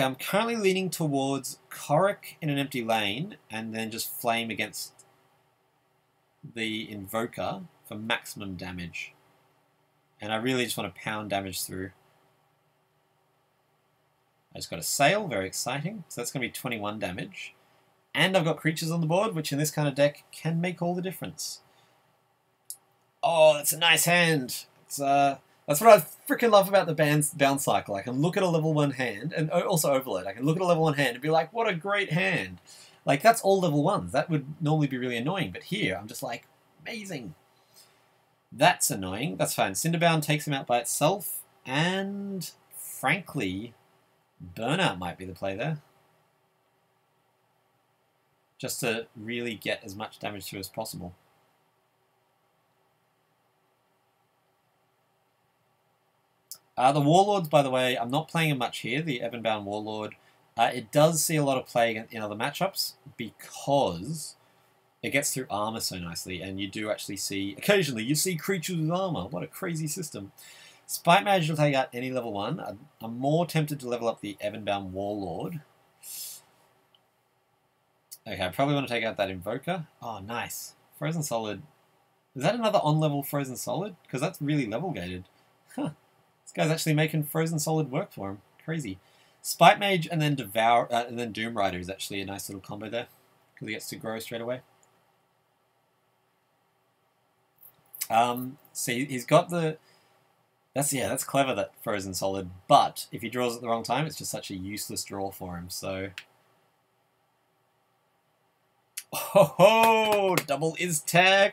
I'm currently leaning towards Korok in an empty lane, and then just Flame against the Invoker for maximum damage. And I really just want to pound damage through. I just got a Sail, very exciting. So that's going to be 21 damage. And I've got creatures on the board, which in this kind of deck can make all the difference. Oh, that's a nice hand. It's, that's what I freaking love about the bounce cycle. I can look at a level 1 hand, and also Overload. I can look at a level 1 hand and be like, what a great hand. Like, that's all level 1s. That would normally be really annoying, but here, I'm just like, amazing. That's annoying. That's fine. Cinderbound takes him out by itself, and frankly, Burnout might be the play there. Just to really get as much damage through as possible. The Warlords, by the way, I'm not playing him much here, the Ebonbound Warlord. It does see a lot of play in other matchups because it gets through armor so nicely, and you do actually see, occasionally, you see creatures with armor. What a crazy system. Spite Mage will take out any level 1. I'm more tempted to level up the Ebonbound Warlord. Okay, I probably want to take out that Invoker. Oh, nice. Frozen Solid. Is that another on-level Frozen Solid? Because that's really level-gated. Huh. This guy's actually making Frozen Solid work for him. Crazy. Spite Mage and then and then Doom Rider is actually a nice little combo there. Because he gets to grow straight away. See, he's got the... That's clever, that Frozen Solid. But if he draws at the wrong time, it's just such a useless draw for him, so... Oh, double Iztech!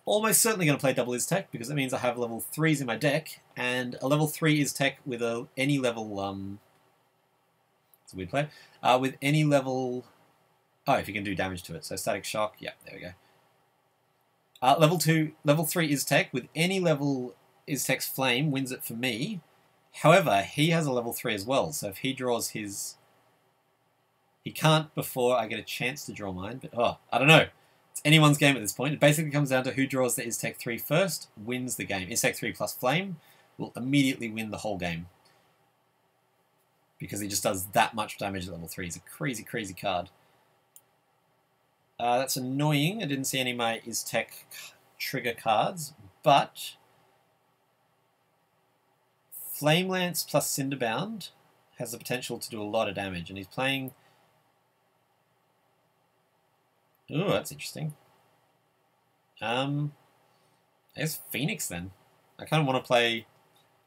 Almost certainly going to play double Iztech, because that means I have level 3s in my deck, and a level 3 Iztech with any level... It's a weird play. With any level... Oh, if you can do damage to it. So Static Shock, yeah, there we go. Level 3 Iztech with any level Iztech's Flame wins it for me. However, he has a level 3 as well, so if he draws his... He can't before I get a chance to draw mine, but oh, I don't know. It's anyone's game at this point. It basically comes down to who draws the Iztech 3 first wins the game. Iztech 3 plus Flame will immediately win the whole game. Because he just does that much damage at level 3. He's a crazy, crazy card. That's annoying. I didn't see any of my Iztech trigger cards, but Flame Lance plus Cinderbound has the potential to do a lot of damage, and he's playing... Ooh, that's interesting. I guess Phoenix then. I kind of want to play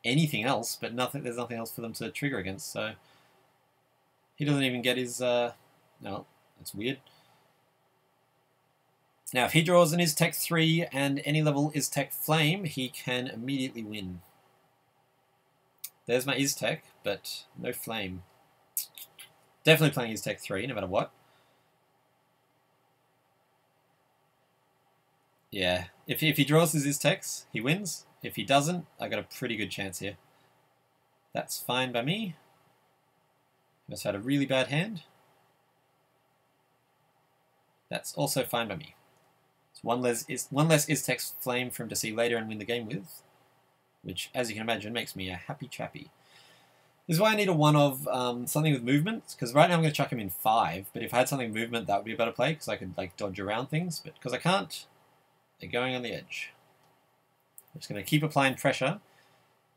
anything else, but there's nothing else for them to trigger against, so... He doesn't even get his... No, that's weird. Now, if he draws an Iztech 3 and any level Iztech Flame, he can immediately win. There's my Iztech, but no Flame. Definitely playing Iztech 3, no matter what. Yeah, if he draws his Iztechs, he wins. If he doesn't, I got a pretty good chance here. That's fine by me. Must have had a really bad hand. That's also fine by me. It's one less Iztech's Flame for him to see later and win the game with, which, as you can imagine, makes me a happy chappy. This is why I need a one of something with movement, because right now I'm going to chuck him in 5, but if I had something with movement, that would be a better play, because I could like dodge around things, but because I can't, they're going on the edge. I'm just going to keep applying pressure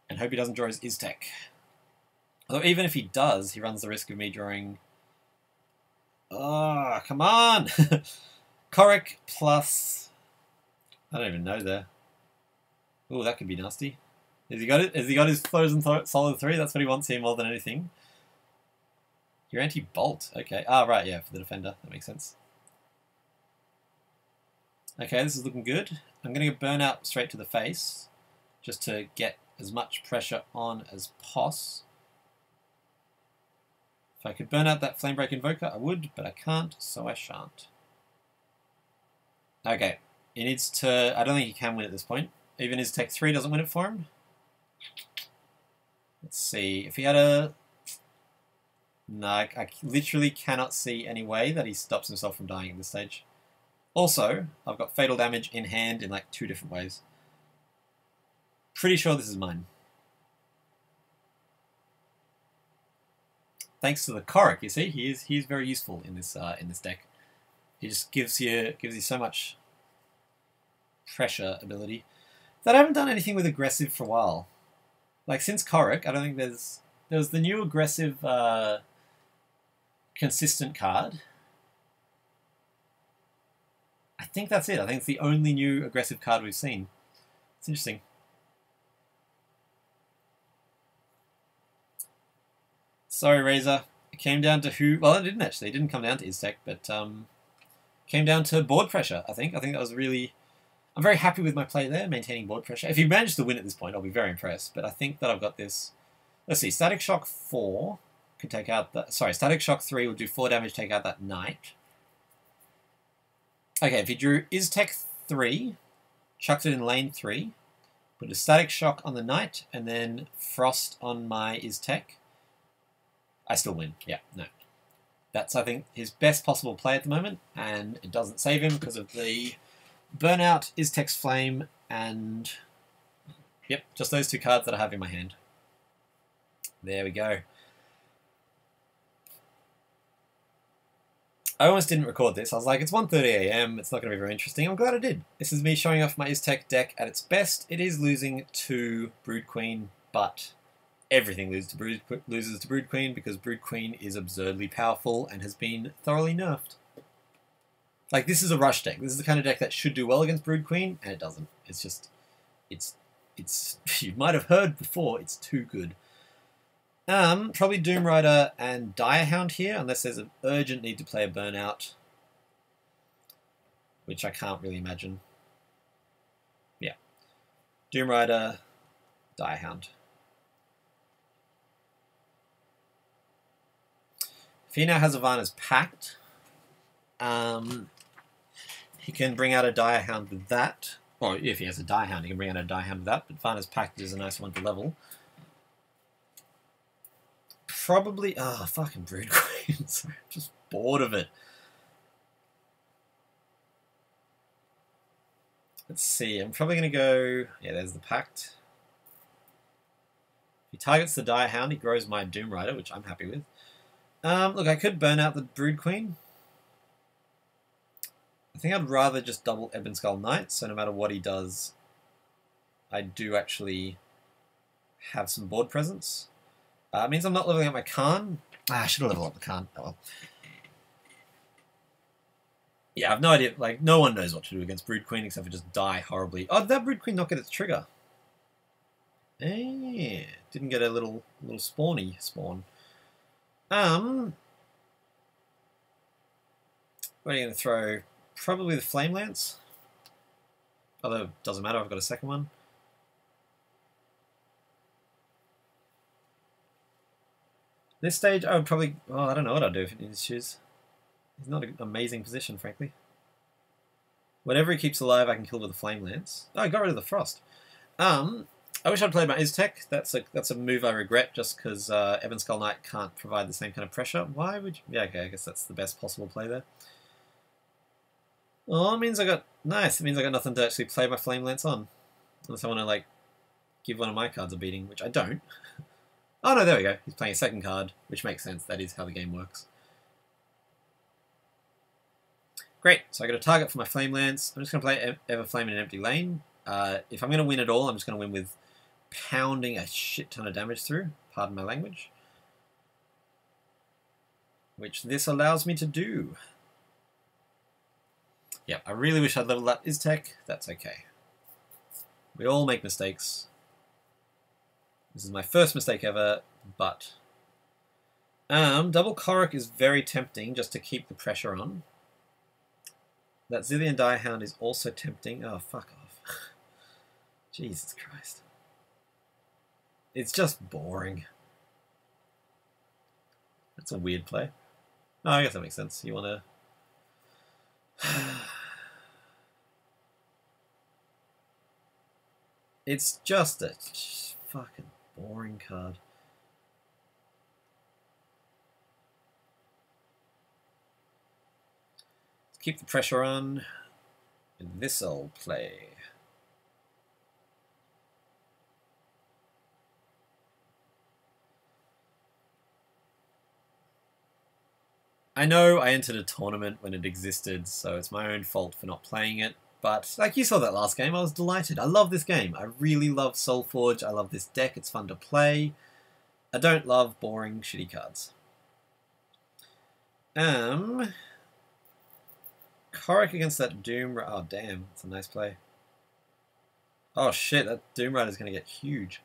and hope he doesn't draw his Iztech. Although even if he does, he runs the risk of me drawing... Oh, come on! Korok plus... I don't even know there. Oh, that could be nasty. Has he got it? Has he got his Frozen Solid 3? That's what he wants here more than anything. You're anti-bolt. Okay. Ah, right, yeah, for the defender. That makes sense. Okay, this is looking good. I'm going to get Burnout straight to the face, just to get as much pressure on as poss. If I could burn out that Flamebreak Invoker, I would, but I can't, so I shan't. Okay, he needs to... I don't think he can win at this point. Even his Tech 3 doesn't win it for him. Let's see. If he had a... No, I literally cannot see any way that he stops himself from dying at this stage. Also, I've got Fatal Damage in hand in like 2 different ways. Pretty sure this is mine. Thanks to the Korok, you see, he's very useful in this deck. He just gives you so much pressure ability. That I haven't done anything with aggressive for a while. Like since Korok, I don't think there was the new aggressive consistent card. I think that's it. I think it's the only new aggressive card we've seen. It's interesting. Sorry, Razor. It came down to who... Well, it didn't actually. It didn't come down to Iztech, but came down to board pressure, I think. I think that was really... I'm very happy with my play there, maintaining board pressure. If you manage to win at this point, I'll be very impressed. But I think that I've got this... Let's see. Static Shock 4 could take out that... Sorry, Static Shock 3 will do 4 damage, take out that Knight. Okay, if he drew Iztech 3, chucked it in lane 3, put a Static Shock on the Knight, and then Frost on my Iztech, I still win. Yeah, no. That's, I think, his best possible play at the moment, and it doesn't save him because of the Burnout, Iztech's Flame, and... Yep, just those 2 cards that I have in my hand. There we go. I almost didn't record this. I was like, it's 1:30 a.m. It's not going to be very interesting. I'm glad I did. This is me showing off my Iztech deck at its best. It is losing to Brood Queen, but everything loses to Brood Queen because Brood Queen is absurdly powerful and has been thoroughly nerfed. Like, this is a rush deck. This is the kind of deck that should do well against Brood Queen, and it doesn't. It's just, it's you might have heard before, it's too good. Probably Doom Rider and Direhound here, unless there's an urgent need to play a Burnout, which I can't really imagine. Yeah. Doom Rider, Direhound. If he now has Ivana's Pact, he can bring out a Direhound with that. Or if he has a Direhound, he can bring out a Direhound with that, but Ivana's Pact is a nice one to level. Probably... Oh, fucking Brood Queen. Sorry, I'm just bored of it. Let's see. I'm probably going to go... Yeah, there's the Pact. If he targets the Direhound, he grows my Doom Rider, which I'm happy with. Look, I could burn out the Brood Queen. I think I'd rather just double Ebon Skull Knight, so no matter what he does, I do actually have some board presence. It means I'm not leveling up my Khan. I should have leveled up the Khan. Oh well. Yeah, I have no idea. Like, no one knows what to do against Brood Queen except for just die horribly. Oh, did that Brood Queen not get its trigger? Didn't get a little spawny spawn. What are you going to throw? Probably the Flame Lance. Although, it doesn't matter, I've got a second one. This stage, I would probably... Oh, I don't know what I'd do if it needs to choose. He's not an amazing position, frankly. Whatever he keeps alive, I can kill with a Flame Lance. Oh, I got rid of the Frost. I wish I'd played my Iztech. That's a move I regret, just because Ebon Skull Knight can't provide the same kind of pressure. Why would you... Yeah, okay, I guess that's the best possible play there. Oh, it means I got... Nice, it means I got nothing to actually play my Flame Lance on. Unless I want to, like, give one of my cards a beating, which I don't. Oh, no, there we go. He's playing a second card, which makes sense. That is how the game works. Great, so I got a target for my Flame Lance. I'm just going to play Everflame in an empty lane. If I'm going to win at all, I'm just going to win with pounding a shit ton of damage through. Pardon my language. Which this allows me to do. Yeah, I really wish I'd leveled up Iztech. That's okay. We all make mistakes. This is my first mistake ever, but... double Korok is very tempting just to keep the pressure on. That Zillion Direhound is also tempting. Oh, fuck off. Jesus Christ. It's just boring. That's a weird play. Oh, I guess that makes sense. You want to... It's just a fucking boring card. Let's keep the pressure on. And this'll play. I know I entered a tournament when it existed, so it's my own fault for not playing it. But, like you saw that last game, I was delighted. I love this game. I really love Solforge. I love this deck. It's fun to play. I don't love boring, shitty cards. Korok against that Doom... Oh, damn. That's a nice play. Oh, shit. That Doom Rider's going to get huge.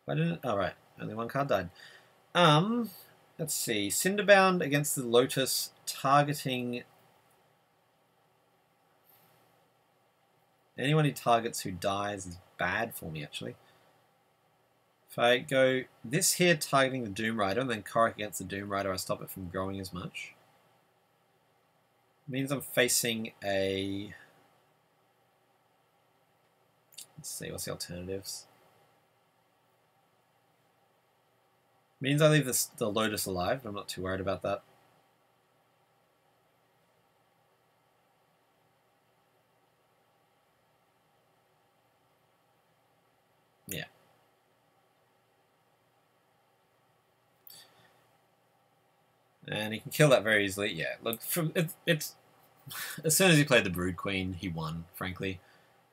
Why didn't it... Oh, right. Only one card died. Let's see. Cinderbound against the Lotus, targeting... Anyone who targets who dies is bad for me, actually. If I go this here, targeting the Doom Rider, and then Korok against the Doom Rider, I stop it from growing as much. It means I'm facing a... Let's see, what's the alternatives? Means I leave the Lotus alive, but I'm not too worried about that. And he can kill that very easily. Yeah, look, it's as soon as he played the Brood Queen, he won, frankly.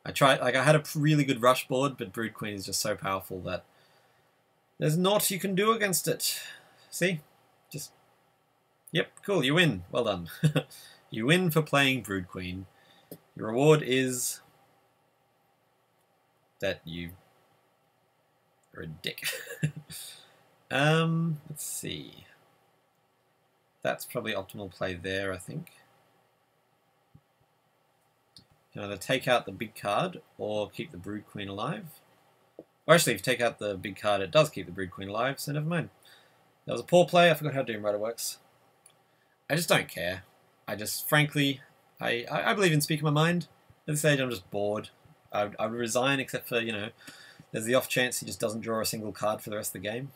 I had a really good rush board, but Brood Queen is just so powerful that there's naught you can do against it. See? Just, yep, cool, you win. Well done. You win for playing Brood Queen. Your reward is that you are a dick. Let's see. That's probably optimal play there, I think. You can either take out the big card or keep the Brood Queen alive. Or actually, if you take out the big card, it does keep the Brood Queen alive, so never mind. That was a poor play. I forgot how Doom Rider works. I just don't care. I just, frankly, I believe in speaking my mind. At this stage, I'm just bored. I would resign, except for, you know, there's the off chance he just doesn't draw a single card for the rest of the game.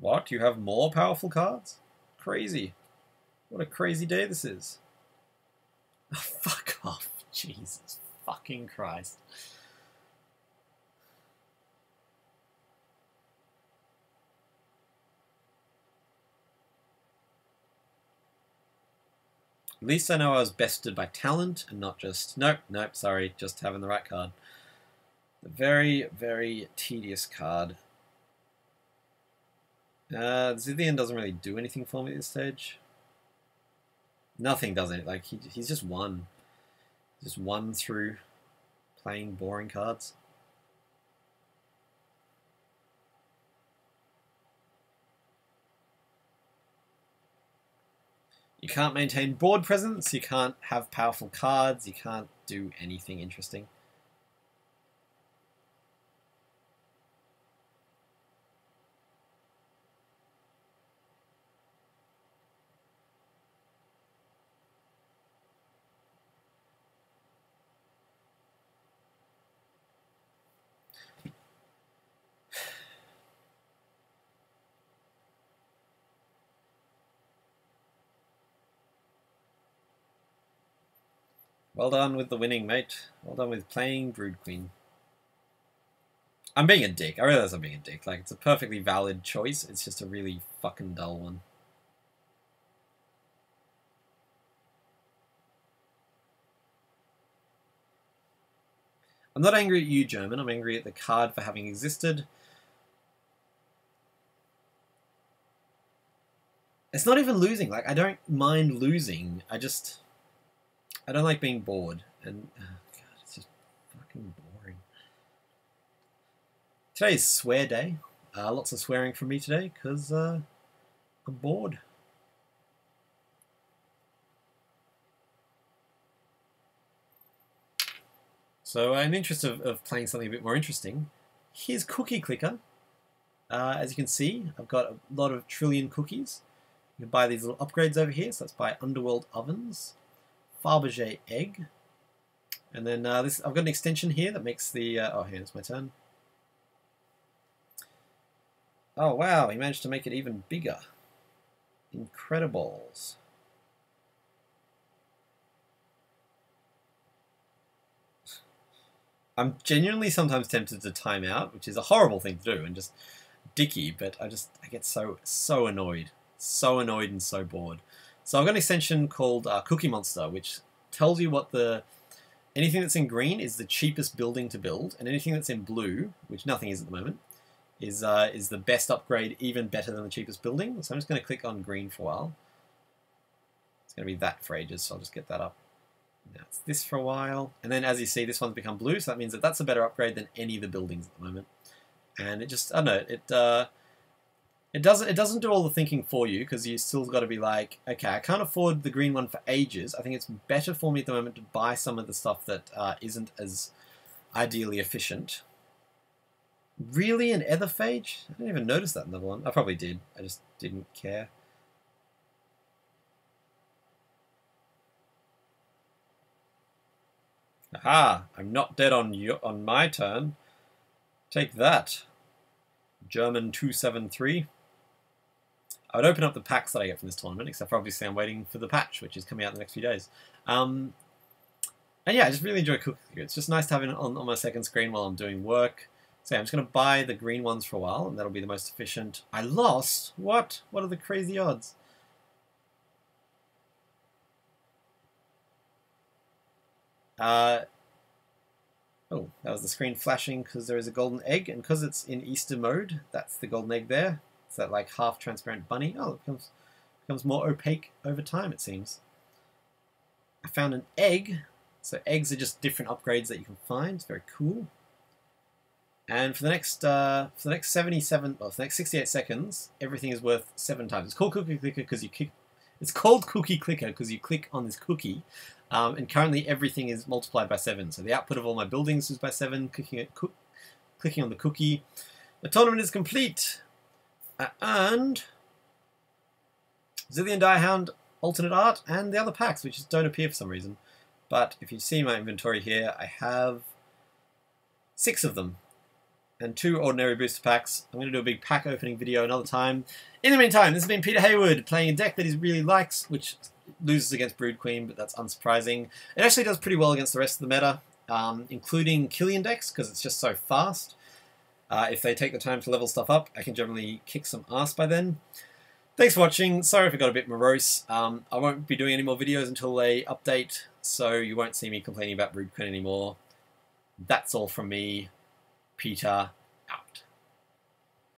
What? You have more powerful cards? Crazy. What a crazy day this is. Oh, fuck off. Jesus fucking Christ. At least I know I was bested by talent and not just... Nope, sorry, just having the right card. The very, very tedious card. Zithian doesn't really do anything for me at this stage. Nothing does it. Like, he's just won. Just won through playing boring cards. You can't maintain board presence, you can't have powerful cards, you can't do anything interesting. Well done with the winning, mate. Well done with playing Brood Queen. I'm being a dick. I realize I'm being a dick. Like, it's a perfectly valid choice. It's just a really fucking dull one. I'm not angry at you, German. I'm angry at the card for having existed. It's not even losing. Like, I don't mind losing. I don't like being bored. And, oh God, it's just fucking boring. Today is swear day. Lots of swearing from me today, because I'm bored. So in the interest of playing something a bit more interesting, here's Cookie Clicker. As you can see, I've got a lot of trillion cookies. You can buy these little upgrades over here. So let's buy Underworld Ovens, Fabergé Egg, and then I've got an extension here that makes the... oh, here, it's my turn. Oh, wow, he managed to make it even bigger. Incredibles. I'm genuinely sometimes tempted to time out, which is a horrible thing to do and just dicky, but I get so annoyed. So annoyed and so bored. So I've got an extension called Cookie Monster, which tells you what anything that's in green is the cheapest building to build, and anything that's in blue, which nothing is at the moment, is the best upgrade, even better than the cheapest building. So I'm just going to click on green for a while. It's going to be that for ages, so I'll just get that up. Now it's this for a while, and then as you see, this one's become blue, so that means that that's a better upgrade than any of the buildings at the moment. And it just, I don't know, it doesn't do all the thinking for you, because you still got to be like, okay, I can't afford the green one for ages. I think it's better for me at the moment to buy some of the stuff that isn't as ideally efficient. Really, an Etherphage? I didn't even notice that in the one. I probably did. I just didn't care. Aha! I'm not dead on my turn. Take that, German 273. I would open up the packs that I get from this tournament, except for obviously I'm waiting for the patch, which is coming out in the next few days. And yeah, I just really enjoy cooking. It's just nice to have it on my second screen while I'm doing work. So yeah, I'm just going to buy the green ones for a while, and that'll be the most efficient. I lost? What? What are the crazy odds? Oh, that was the screen flashing because there is a golden egg, and because it's in Easter mode, that's the golden egg there. It's that like half transparent bunny. Oh, it becomes more opaque over time, it seems. I found an egg. So eggs are just different upgrades that you can find. It's very cool. And for the next 68 seconds, everything is worth 7 times. It's called Cookie Clicker because you click. It's called Cookie Clicker because you click on this cookie. And currently everything is multiplied by 7. So the output of all my buildings is by 7. Clicking on the cookie. The tournament is complete. And Zillion Diehound, alternate art, and the other packs, which just don't appear for some reason. But if you see my inventory here, I have 6 of them. And 2 ordinary booster packs. I'm going to do a big pack opening video another time. In the meantime, this has been Peter Hayward playing a deck that he really likes, which loses against Brood Queen, but that's unsurprising. It actually does pretty well against the rest of the meta, including Killian decks, because it's just so fast. If they take the time to level stuff up, I can generally kick some ass by then. Thanks for watching. Sorry if I got a bit morose. I won't be doing any more videos until they update, so you won't see me complaining about Brood Queen anymore. That's all from me, Peter